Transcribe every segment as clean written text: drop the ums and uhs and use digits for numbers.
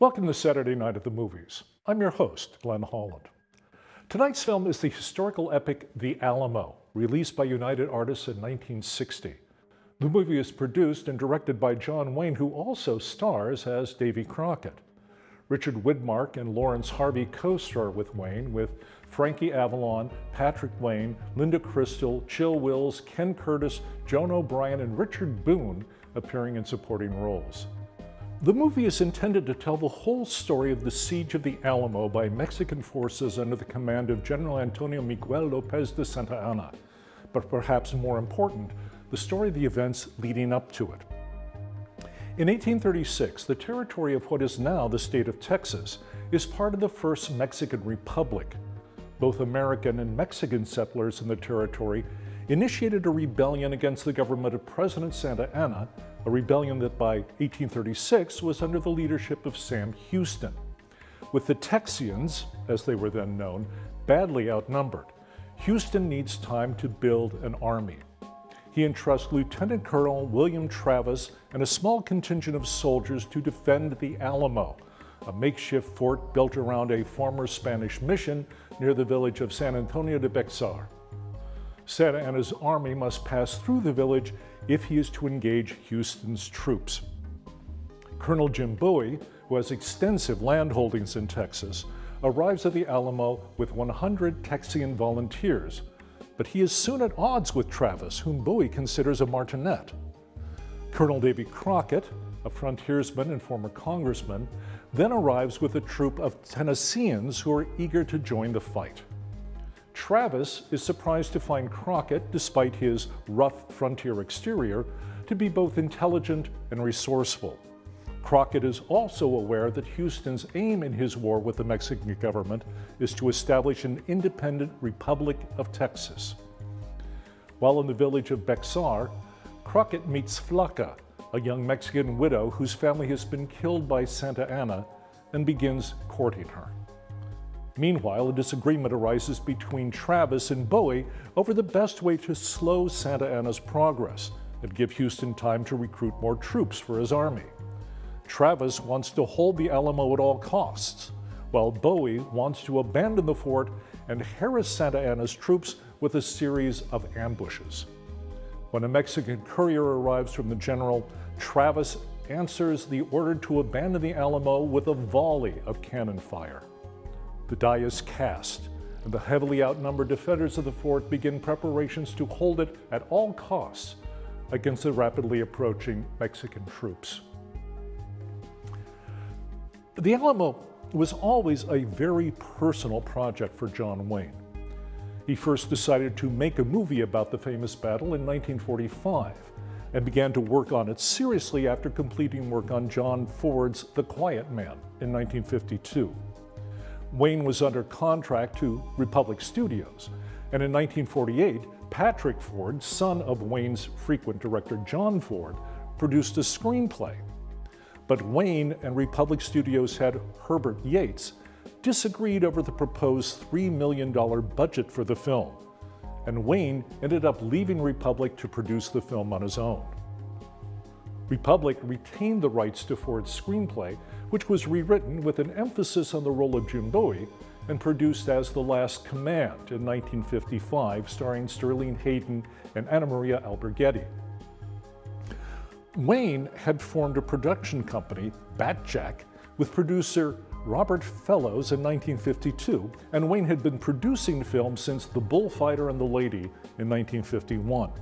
Welcome to Saturday Night at the Movies. I'm your host, Glenn Holland. Tonight's film is the historical epic The Alamo, released by United Artists in 1960. The movie is produced and directed by John Wayne, who also stars as Davy Crockett. Richard Widmark and Laurence Harvey co-star with Wayne, with Frankie Avalon, Patrick Wayne, Linda Crystal, Chill Wills, Ken Curtis, Joan O'Brien, and Richard Boone appearing in supporting roles. The movie is intended to tell the whole story of the siege of the Alamo by Mexican forces under the command of General Antonio Miguel Lopez de Santa Anna, but perhaps more important, the story of the events leading up to it. In 1836, the territory of what is now the state of Texas is part of the First Mexican Republic. Both American and Mexican settlers in the territory initiated a rebellion against the government of President Santa Anna, a rebellion that by 1836 was under the leadership of Sam Houston. With the Texians, as they were then known, badly outnumbered, Houston needs time to build an army. He entrusts Lieutenant Colonel William Travis and a small contingent of soldiers to defend the Alamo, a makeshift fort built around a former Spanish mission near the village of San Antonio de Bexar. Santa Anna's army must pass through the village if he is to engage Houston's troops. Colonel Jim Bowie, who has extensive land holdings in Texas, arrives at the Alamo with 100 Texian volunteers, but he is soon at odds with Travis, whom Bowie considers a martinet. Colonel Davy Crockett, a frontiersman and former congressman, then arrives with a troop of Tennesseans who are eager to join the fight. Travis is surprised to find Crockett, despite his rough frontier exterior, to be both intelligent and resourceful. Crockett is also aware that Houston's aim in his war with the Mexican government is to establish an independent Republic of Texas. While in the village of Bexar, Crockett meets Flaca, a young Mexican widow whose family has been killed by Santa Anna, and begins courting her. Meanwhile, a disagreement arises between Travis and Bowie over the best way to slow Santa Anna's progress and give Houston time to recruit more troops for his army. Travis wants to hold the Alamo at all costs, while Bowie wants to abandon the fort and harass Santa Anna's troops with a series of ambushes. When a Mexican courier arrives from the general, Travis answers the order to abandon the Alamo with a volley of cannon fire. The die is cast, and the heavily outnumbered defenders of the fort begin preparations to hold it at all costs against the rapidly approaching Mexican troops. The Alamo was always a very personal project for John Wayne. He first decided to make a movie about the famous battle in 1945 and began to work on it seriously after completing work on John Ford's The Quiet Man in 1952. Wayne was under contract to Republic Studios, and in 1948, Patrick Ford, son of Wayne's frequent director John Ford, produced a screenplay. But Wayne and Republic Studios head Herbert Yates disagreed over the proposed $3 million budget for the film, and Wayne ended up leaving Republic to produce the film on his own. Republic retained the rights to Ford's screenplay, which was rewritten with an emphasis on the role of Jim Bowie and produced as The Last Command in 1955, starring Sterling Hayden and Anna Maria Alberghetti. Wayne had formed a production company, Batjack, with producer Robert Fellows in 1952, and Wayne had been producing films since The Bullfighter and the Lady in 1951.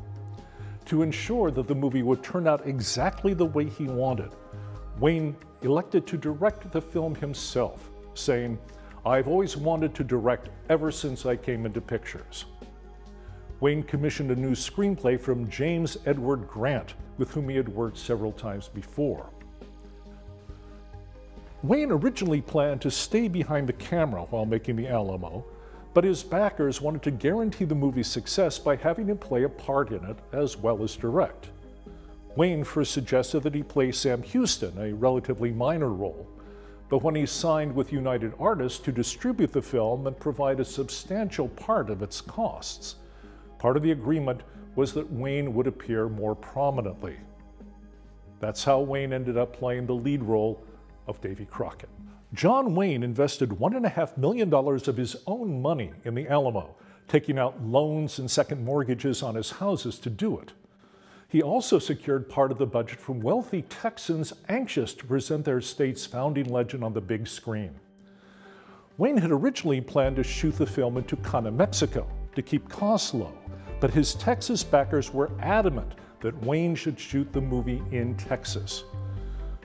To ensure that the movie would turn out exactly the way he wanted, Wayne elected to direct the film himself, saying, "I've always wanted to direct ever since I came into pictures." Wayne commissioned a new screenplay from James Edward Grant, with whom he had worked several times before. Wayne originally planned to stay behind the camera while making The Alamo, but his backers wanted to guarantee the movie's success by having him play a part in it as well as direct. Wayne first suggested that he play Sam Houston, a relatively minor role, but when he signed with United Artists to distribute the film and provide a substantial part of its costs, part of the agreement was that Wayne would appear more prominently. That's how Wayne ended up playing the lead role of Davy Crockett. John Wayne invested $1.5 million of his own money in the Alamo, taking out loans and second mortgages on his houses to do it. He also secured part of the budget from wealthy Texans anxious to present their state's founding legend on the big screen. Wayne had originally planned to shoot the film in Tucana, Mexico, to keep costs low, but his Texas backers were adamant that Wayne should shoot the movie in Texas.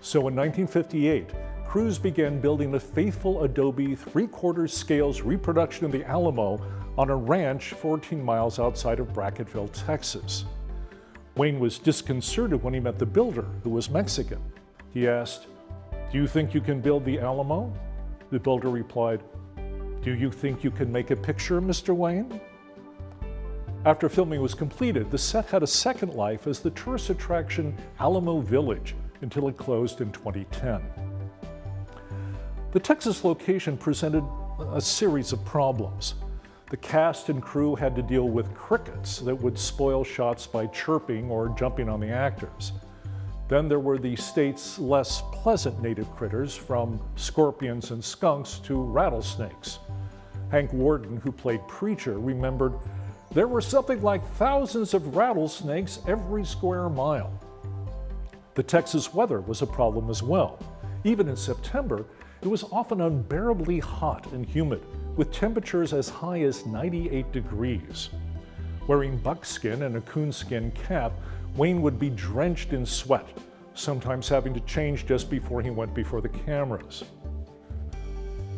So in 1958, crews began building a faithful Adobe 3/4 scales reproduction of the Alamo on a ranch 14 miles outside of Brackettville, Texas. Wayne was disconcerted when he met the builder, who was Mexican. He asked, "Do you think you can build the Alamo?" The builder replied, "Do you think you can make a picture, Mr. Wayne?" After filming was completed, the set had a second life as the tourist attraction Alamo Village until it closed in 2010. The Texas location presented a series of problems. The cast and crew had to deal with crickets that would spoil shots by chirping or jumping on the actors. Then there were the state's less pleasant native critters, from scorpions and skunks to rattlesnakes. Hank Warden, who played Preacher, remembered, "There were something like thousands of rattlesnakes every square mile." The Texas weather was a problem as well. Even in September, it was often unbearably hot and humid, with temperatures as high as 98 degrees. Wearing buckskin and a coonskin cap, Wayne would be drenched in sweat, sometimes having to change just before he went before the cameras.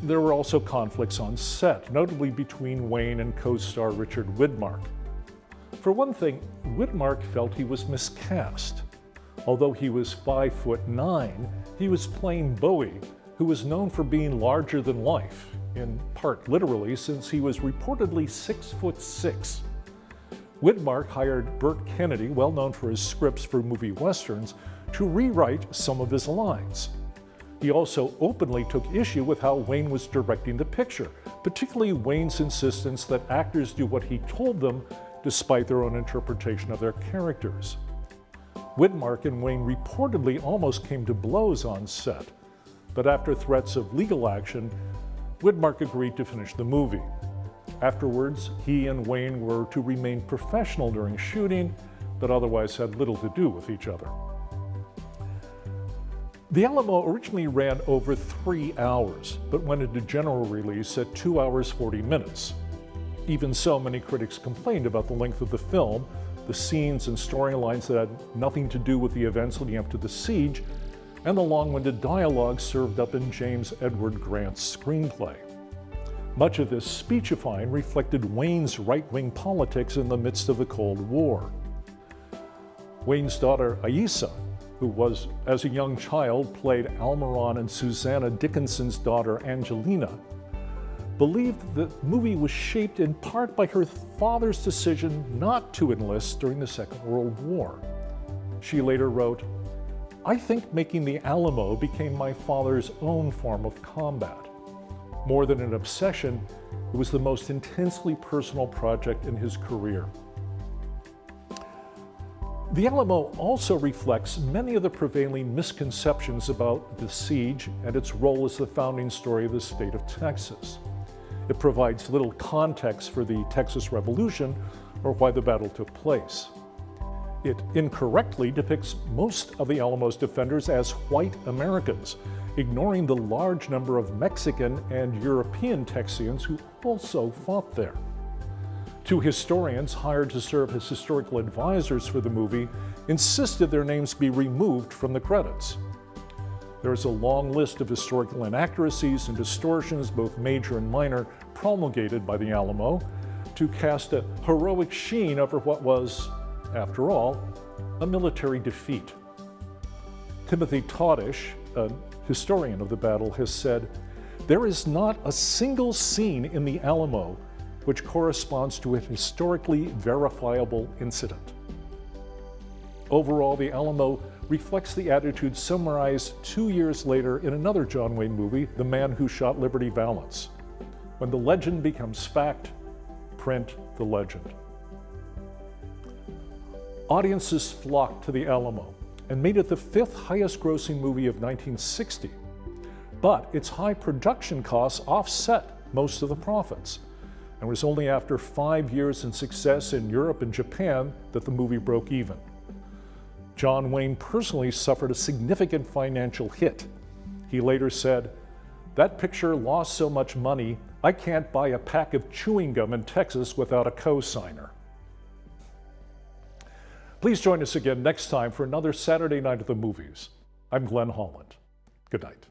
There were also conflicts on set, notably between Wayne and co-star Richard Widmark. For one thing, Widmark felt he was miscast. Although he was 5'9", he was playing Bowie, who was known for being larger than life, in part literally, since he was reportedly 6'6". Widmark hired Burt Kennedy, well known for his scripts for movie westerns, to rewrite some of his lines. He also openly took issue with how Wayne was directing the picture, particularly Wayne's insistence that actors do what he told them despite their own interpretation of their characters. Widmark and Wayne reportedly almost came to blows on set, but after threats of legal action, Widmark agreed to finish the movie. Afterwards, he and Wayne were to remain professional during shooting, but otherwise had little to do with each other. The Alamo originally ran over 3 hours, but went into general release at 2 hours 40 minutes. Even so, many critics complained about the length of the film, the scenes and storylines that had nothing to do with the events leading up to the siege, and the long-winded dialogue served up in James Edward Grant's screenplay. Much of this speechifying reflected Wayne's right-wing politics in the midst of the Cold War. Wayne's daughter, Aisa, who was, as a young child, played Almiron and Susanna Dickinson's daughter, Angelina, believed the movie was shaped in part by her father's decision not to enlist during the Second World War. She later wrote, "I think making the Alamo became my father's own form of combat. More than an obsession, it was the most intensely personal project in his career." The Alamo also reflects many of the prevailing misconceptions about the siege and its role as the founding story of the state of Texas. It provides little context for the Texas Revolution or why the battle took place. It incorrectly depicts most of the Alamo's defenders as white Americans, ignoring the large number of Mexican and European Texians who also fought there. Two historians hired to serve as historical advisors for the movie insisted their names be removed from the credits. There is a long list of historical inaccuracies and distortions, both major and minor, promulgated by the Alamo to cast a heroic sheen over what was, after all, a military defeat. Timothy Todish, a historian of the battle, has said, "There is not a single scene in the Alamo which corresponds to a historically verifiable incident." Overall, the Alamo reflects the attitude summarized 2 years later in another John Wayne movie, The Man Who Shot Liberty Valance. When the legend becomes fact, print the legend. Audiences flocked to the Alamo and made it the 5th highest grossing movie of 1960. but its high production costs offset most of the profits. And it was only after 5 years in success in Europe and Japan that the movie broke even. John Wayne personally suffered a significant financial hit. He later said, "That picture lost so much money, I can't buy a pack of chewing gum in Texas without a co-signer." Please join us again next time for another Saturday Night at the Movies. I'm Glenn Holland. Good night.